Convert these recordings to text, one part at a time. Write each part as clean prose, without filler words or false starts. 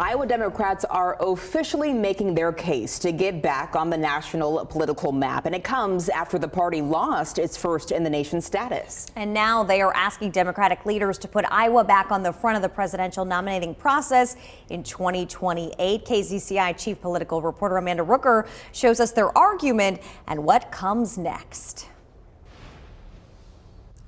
Iowa Democrats are officially making their case to get back on the national political map, and it comes after the party lost its first in the nation status. And now they are asking Democratic leaders to put Iowa back on the front of the presidential nominating process in 2028. KZCI chief political reporter Amanda Rooker shows us their argument and what comes next.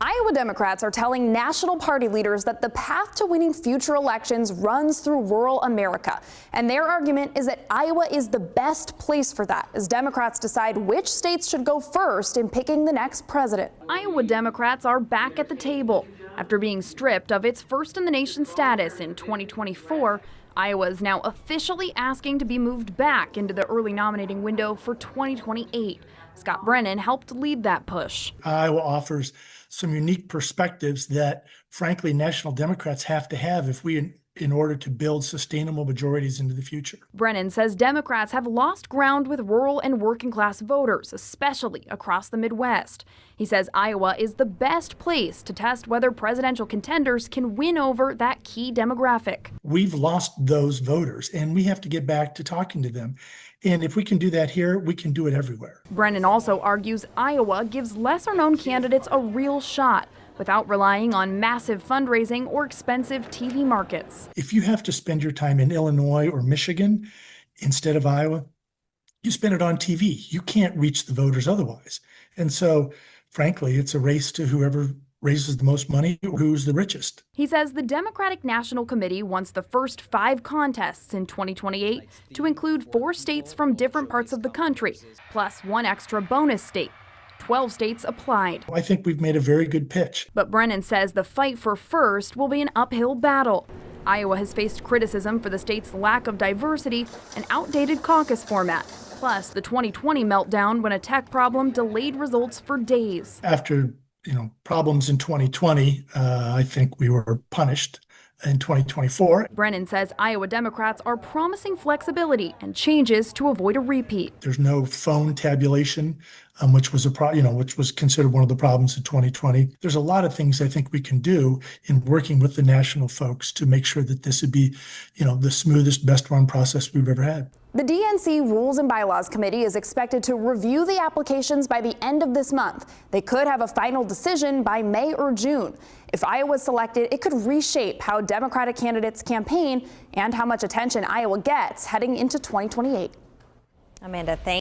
Iowa Democrats are telling national party leaders that the path to winning future elections runs through rural America. And their argument is that Iowa is the best place for that, as Democrats decide which states should go first in picking the next president. Iowa Democrats are back at the table. After being stripped of its first in the nation status in 2024, Iowa is now officially asking to be moved back into the early nominating window for 2028. Scott Brennan helped lead that push. Iowa offers some unique perspectives that, frankly, national Democrats have to have in order to build sustainable majorities into the future. Brennan says Democrats have lost ground with rural and working class voters, especially across the Midwest. He says Iowa is the best place to test whether presidential contenders can win over that key demographic. We've lost those voters, and we have to get back to talking to them. And if we can do that here, we can do it everywhere. Brennan also argues Iowa gives lesser-known candidates a real shot without relying on massive fundraising or expensive TV markets. If you have to spend your time in Illinois or Michigan instead of Iowa, you spend it on TV. You can't reach the voters otherwise. And so, frankly, it's a race to whoever raises the most money or who's the richest. He says the Democratic National Committee wants the first 5 contests in 2028 to include 4 states from different parts of the country, plus 1 extra bonus state. 12 states applied. I think we've made a very good pitch. But Brennan says the fight for first will be an uphill battle. Iowa has faced criticism for the state's lack of diversity and outdated caucus format, plus the 2020 meltdown when a tech problem delayed results for days. After problems in 2020, I think we were punished in 2024. Brennan says Iowa Democrats are promising flexibility and changes to avoid a repeat. There's no phone tabulation, which was which was considered one of the problems in 2020. There's a lot of things I think we can do in working with the national folks to make sure that this would be, the smoothest, best run process we've ever had. The DNC Rules and Bylaws Committee is expected to review the applications by the end of this month. They could have a final decision by May or June. If Iowa is selected, it could reshape how Democratic candidates campaign and how much attention Iowa gets heading into 2028. Amanda, thank you.